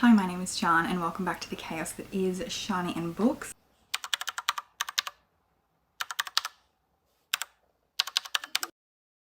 Hi, my name is Shan and welcome back to the chaos that is Shani and Books.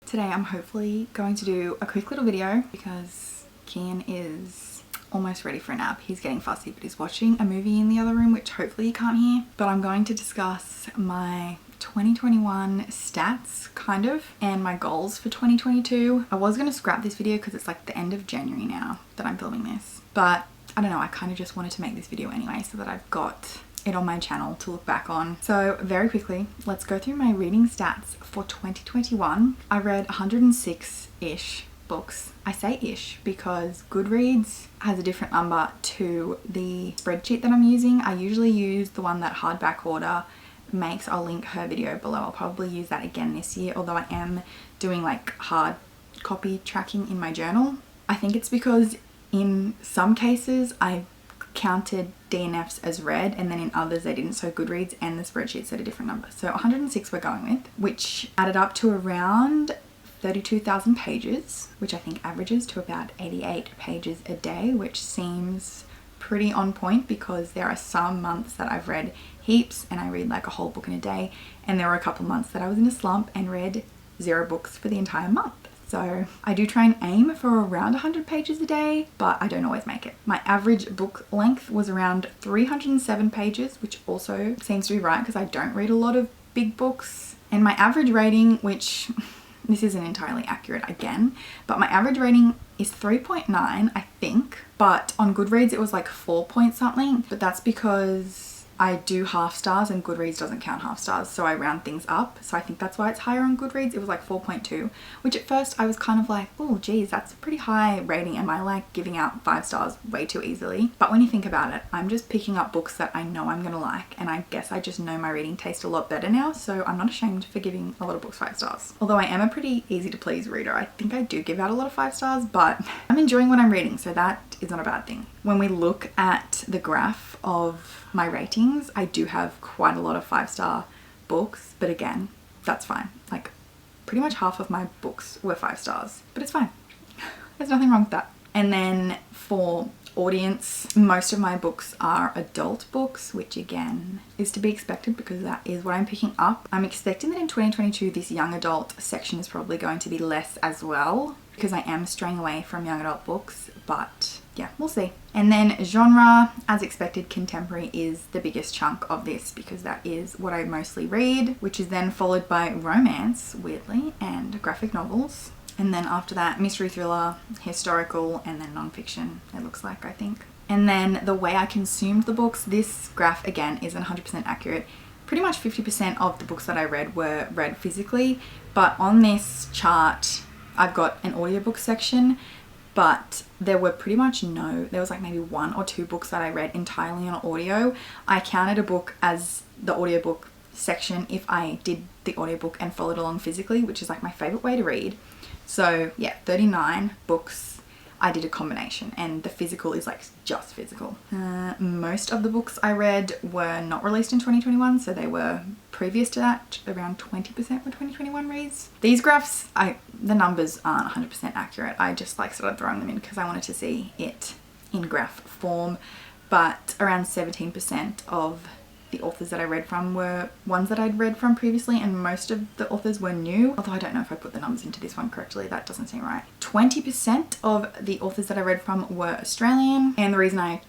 Today I'm hopefully going to do a quick little video because Kian is almost ready for a nap. He's getting fussy, but he's watching a movie in the other room, which hopefully you can't hear. But I'm going to discuss my 2021 stats kind of and my goals for 2022. I was going to scrap this video because it's like the end of January now that I'm filming this, but I don't know, I kind of just wanted to make this video anyway so that I've got it on my channel to look back on. So very quickly, let's go through my reading stats for 2021. I read 106-ish books. I say ish because Goodreads has a different number to the spreadsheet that I'm using. I usually use the one that Hardback Order makes. I'll link her video below. I'll probably use that again this year, although I am doing like hard copy tracking in my journal. I think it's because in some cases I counted DNFs as read and then in others they didn't, so Goodreads and the spreadsheet said a different number. So 106 we're going with, which added up to around 32,000 pages, which I think averages to about 88 pages a day, which seems pretty on point because there are some months that I've read heaps and I read like a whole book in a day, and there were a couple months that I was in a slump and read 0 books for the entire month. So I do try and aim for around 100 pages a day, but I don't always make it. My average book length was around 307 pages, which also seems to be right because I don't read a lot of big books. And my average rating, which this isn't entirely accurate again, but my average rating is 3.9, I think. But on Goodreads it was like 4 point something, but that's because I do half stars and Goodreads doesn't count half stars, so I round things up. So I think that's why it's higher on Goodreads. It was like 4.2, which at first I was kind of like, oh geez, that's a pretty high rating. Am I like giving out 5 stars way too easily? But when you think about it, I'm just picking up books that I know I'm gonna like, and I guess I just know my reading taste a lot better now, so I'm not ashamed for giving a lot of books 5 stars. Although I am a pretty easy to please reader, I think I do give out a lot of 5 stars, but I'm enjoying what I'm reading, so that is not a bad thing. When we look at the graph of my ratings, I do have quite a lot of 5-star books, but again, that's fine. Like pretty much half of my books were 5 stars, but it's fine. There's nothing wrong with that. And then for audience, most of my books are adult books, which again is to be expected because that is what I'm picking up. I'm expecting that in 2022 this young adult section is probably going to be less as well because I am straying away from young adult books, but yeah, we'll see. And then genre, as expected, contemporary is the biggest chunk of this because that is what I mostly read, which is then followed by romance, weirdly, and graphic novels. And then after that, mystery thriller, historical, and then non-fiction, it looks like, I think. And then the way I consumed the books, this graph again isn't 100% accurate. Pretty much 50% of the books that I read were read physically, but on this chart, I've got an audiobook section, but there were pretty much there was like maybe 1 or 2 books that I read entirely on audio. I counted a book as the audiobook section if I did the audiobook and followed along physically, which is like my favorite way to read. So yeah, 39 books I did a combination, and the physical is like just physical. Most of the books I read were not released in 2021, so they were previous to that. Around 20% were 2021 reads. These graphs, the numbers aren't 100% accurate. I just like started throwing them in because I wanted to see it in graph form, but around 17% of the authors that I read from were ones that I'd read from previously, and most of the authors were new, although I don't know if I put the numbers into this one correctly. That doesn't seem right. 20% of the authors that I read from were Australian, and the reason I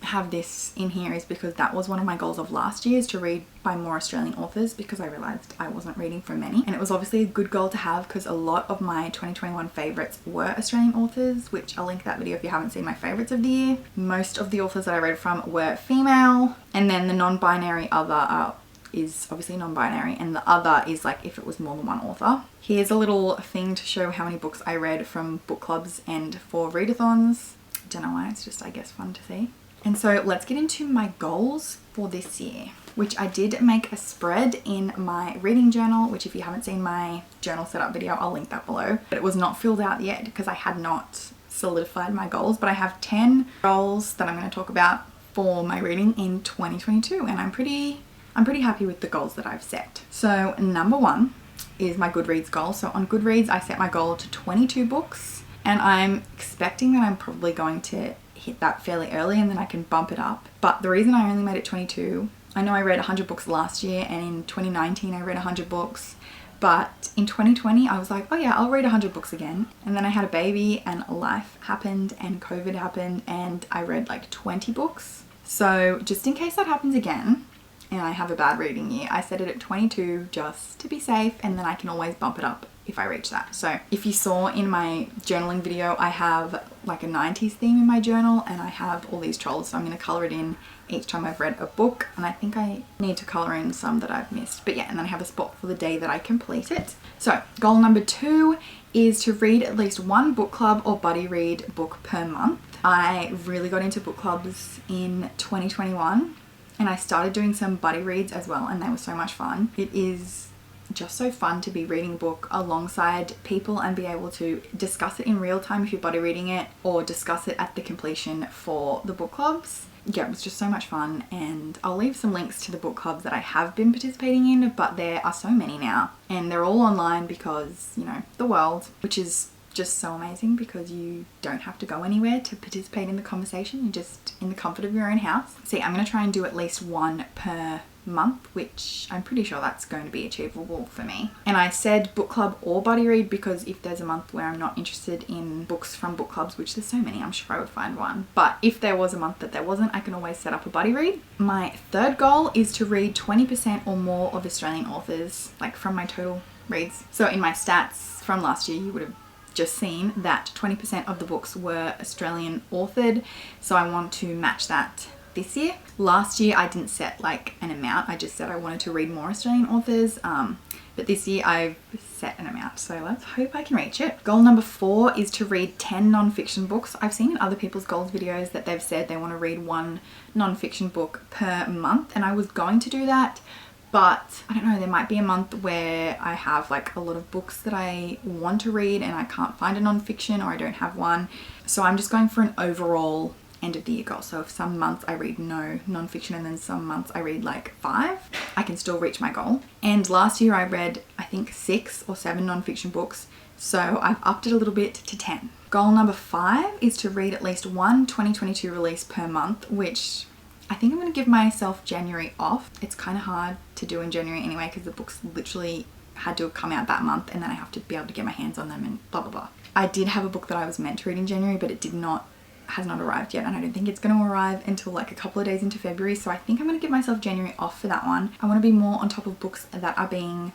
have this in here is because that was one of my goals of last year, is to read by more Australian authors, because I realized I wasn't reading from many, and it was obviously a good goal to have because a lot of my 2021 favorites were Australian authors, which I'll link that video if you haven't seen my favorites of the year. Most of the authors that I read from were female, and then the non-binary other is obviously non-binary, and the other is like if it was more than one author. Here's a little thing to show how many books I read from book clubs and for readathons. Don't know why, it's just I guess fun to see. And so let's get into my goals for this year, which I did make a spread in my reading journal, which if you haven't seen my journal setup video, I'll link that below. But it was not filled out yet because I had not solidified my goals, but I have 10 goals that I'm going to talk about for my reading in 2022, and I'm pretty happy with the goals that I've set. So number 1 is my Goodreads goal. So on Goodreads, I set my goal to 22 books, and I'm expecting that I'm probably going to hit that fairly early and then I can bump it up. But the reason I only made it 22, I know I read 100 books last year, and in 2019 I read 100 books. But in 2020, I was like, oh yeah, I'll read 100 books again. And then I had a baby and life happened and COVID happened and I read like 20 books. So just in case that happens again and I have a bad reading year, I set it at 22 just to be safe, and then I can always bump it up if I reach that. So if you saw in my journaling video, I have like a 90s theme in my journal and I have all these trolls. So I'm going to colour it in each time I've read a book, and I think I need to colour in some that I've missed. But yeah, and then I have a spot for the day that I complete it. So goal number 2 is to read at least one book club or buddy read book per month. I really got into book clubs in 2021 and I started doing some buddy reads as well, and they were so much fun. It is just so fun to be reading a book alongside people and be able to discuss it in real time if you're buddy reading it, or discuss it at the completion for the book clubs. Yeah, it was just so much fun, and I'll leave some links to the book clubs that I have been participating in, but there are so many now and they're all online because, you know, the world, which is just so amazing because you don't have to go anywhere to participate in the conversation. You're just in the comfort of your own house. See, I'm going to try and do at least one per month, which I'm pretty sure that's going to be achievable for me. And I said book club or buddy read because if there's a month where I'm not interested in books from book clubs, which there's so many, I'm sure I would find one. But if there was a month that there wasn't, I can always set up a buddy read. My third goal is to read 20% or more of Australian authors, like from my total reads. So in my stats from last year, you would have just seen that 20% of the books were Australian authored. So I want to match that this year. Last year I didn't set like an amount, I just said I wanted to read more Australian authors, but this year I've set an amount, so let's hope I can reach it. Goal number 4 is to read 10 non-fiction books. I've seen in other people's goals videos that they've said they want to read one non-fiction book per month, and I was going to do that, but I don't know, there might be a month where I have like a lot of books that I want to read and I can't find a non-fiction, or I don't have one. So I'm just going for an overall end of the year goal. So if some months I read no non-fiction and then some months I read like 5, I can still reach my goal. And last year I read I think 6 or 7 non-fiction books, so I've upped it a little bit to 10. Goal number 5 is to read at least one 2022 release per month, which I think I'm going to give myself January off. It's kind of hard to do in January anyway because the books literally had to have come out that month and then I have to be able to get my hands on them and blah blah blah. I did have a book that I was meant to read in January, but it has not arrived yet, and I don't think it's going to arrive until like a couple of days into February, so I think I'm going to give myself January off for that one. I want to be more on top of books that are being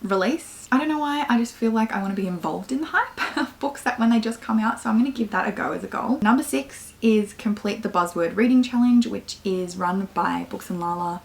released. I don't know why, I just feel like I want to be involved in the hype of books that when they just come out, so I'm going to give that a go as a goal. Number 6 is complete the Buzzword Reading Challenge, which is run by Books and Lala.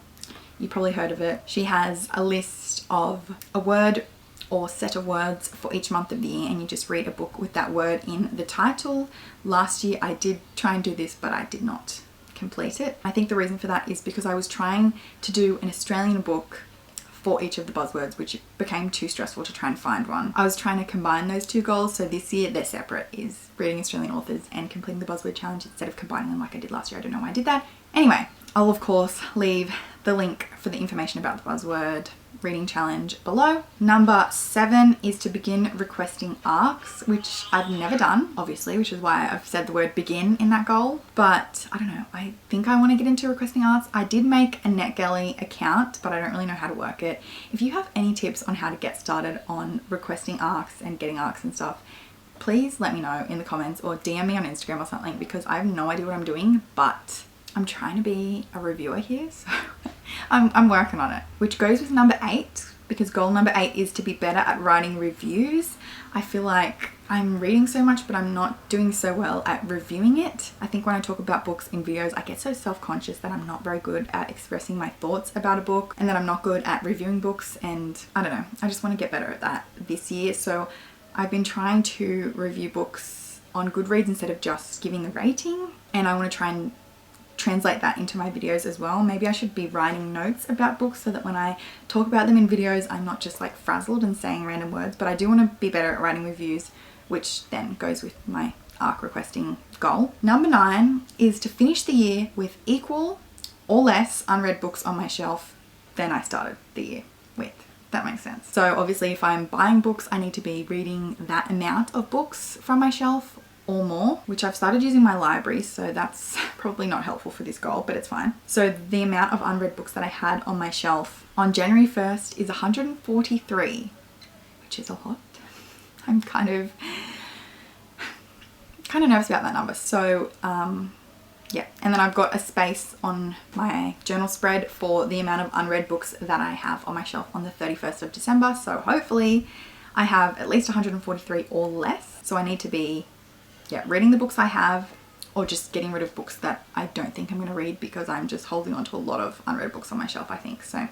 You probably heard of it. She has a list of a word or set of words for each month of the year, and you just read a book with that word in the title. Last year I did try and do this, but I did not complete it. I think the reason for that is because I was trying to do an Australian book for each of the buzzwords, which became too stressful to try and find one. I was trying to combine those two goals, so this year they're separate, is reading Australian authors and completing the Buzzword Challenge instead of combining them like I did last year. I don't know why I did that. Anyway, I'll of course leave the link for the information about the Buzzword Reading Challenge below. Number 7 is to begin requesting arcs, which I've never done, obviously, which is why I've said the word begin in that goal. But I don't know, I think I want to get into requesting arcs. I did make a NetGalley account, but I don't really know how to work it. If you have any tips on how to get started on requesting arcs and getting arcs and stuff, please let me know in the comments or DM me on Instagram or something, because I have no idea what I'm doing, but I'm trying to be a reviewer here, so I'm working on it. Which goes with number 8, because goal number 8 is to be better at writing reviews. I feel like I'm reading so much, but I'm not doing so well at reviewing it. I think when I talk about books in videos, I get so self-conscious that I'm not very good at expressing my thoughts about a book, and that I'm not good at reviewing books, and I don't know, I just want to get better at that this year. So I've been trying to review books on Goodreads instead of just giving the rating, and I want to try and translate that into my videos as well. Maybe I should be writing notes about books so that when I talk about them in videos, I'm not just like frazzled and saying random words, but I do want to be better at writing reviews, which then goes with my ARC requesting goal. Number 9 is to finish the year with equal or less unread books on my shelf than I started the year with. That makes sense. So obviously if I'm buying books, I need to be reading that amount of books from my shelf, or more, which I've started using my library, so that's probably not helpful for this goal, but it's fine. So the amount of unread books that I had on my shelf on January 1st is 143, which is a lot. I'm kind of nervous about that number. So yeah, and then I've got a space on my journal spread for the amount of unread books that I have on my shelf on the 31st of December. So hopefully I have at least 143 or less. So I need to be, yeah, reading the books I have, or just getting rid of books that I don't think I'm going to read, because I'm just holding on to a lot of unread books on my shelf, I think. So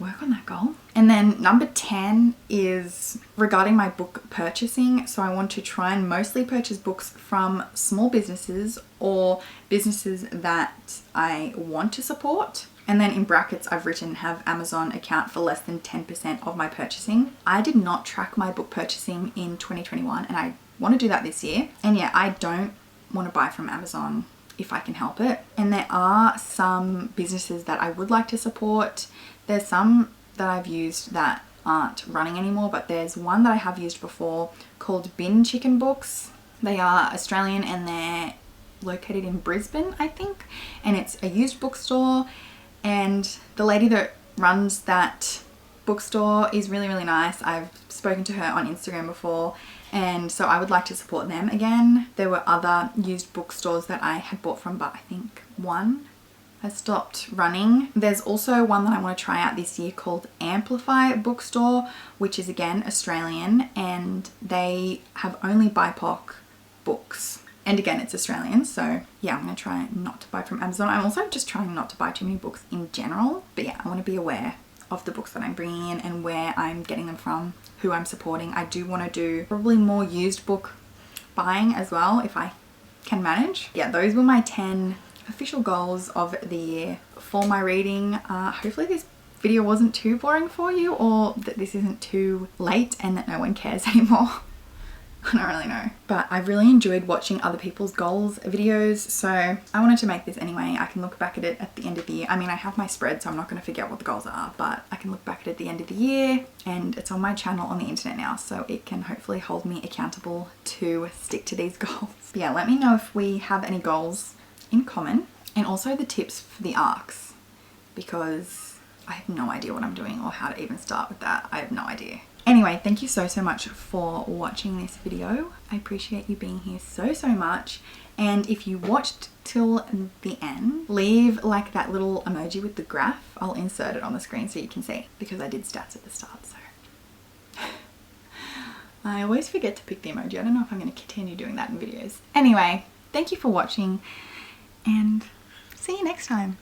work on that goal. And then number 10 is regarding my book purchasing. So I want to try and mostly purchase books from small businesses or businesses that I want to support. And then in brackets, I've written have Amazon account for less than 10% of my purchasing. I did not track my book purchasing in 2021, and I want to do that this year. And yeah, I don't want to buy from Amazon if I can help it. And there are some businesses that I would like to support. There's some that I've used that aren't running anymore, but there's one that I have used before called Bin Chicken Books. They are Australian and they're located in Brisbane, I think, and it's a used bookstore, and the lady that runs that bookstore is really, really nice. I've spoken to her on Instagram before, and so I would like to support them again. There were other used bookstores that I had bought from, but I think one has stopped running. There's also one that I want to try out this year called Amplify Bookstore, which is again Australian, and they have only BIPOC books. And again, it's Australian, so yeah, I'm going to try not to buy from Amazon. I'm also just trying not to buy too many books in general, but yeah, I want to be aware of the books that I'm bringing in and where I'm getting them from, who I'm supporting. I do want to do probably more used book buying as well if I can manage. Yeah, those were my 10 official goals of the year for my reading. Hopefully this video wasn't too boring for you, or that this isn't too late and that no one cares anymore. I don't really know, but I really enjoyed watching other people's goals videos, so I wanted to make this anyway. I can look back at it at the end of the year. I mean, I have my spread, so I'm not going to forget what the goals are, but I can look back at the end of the year, and it's on my channel on the internet now, so it can hopefully hold me accountable to stick to these goals. But yeah, let me know if we have any goals in common, and also the tips for the arcs, because I have no idea what I'm doing or how to even start with that. I have no idea. Anyway, thank you so much for watching this video. I appreciate you being here so much. And if you watched till the end, leave like that little emoji with the graph. I'll insert it on the screen so you can see, because I did stats at the start, so. I always forget to pick the emoji. I don't know if I'm going to continue doing that in videos. Anyway, thank you for watching, and see you next time.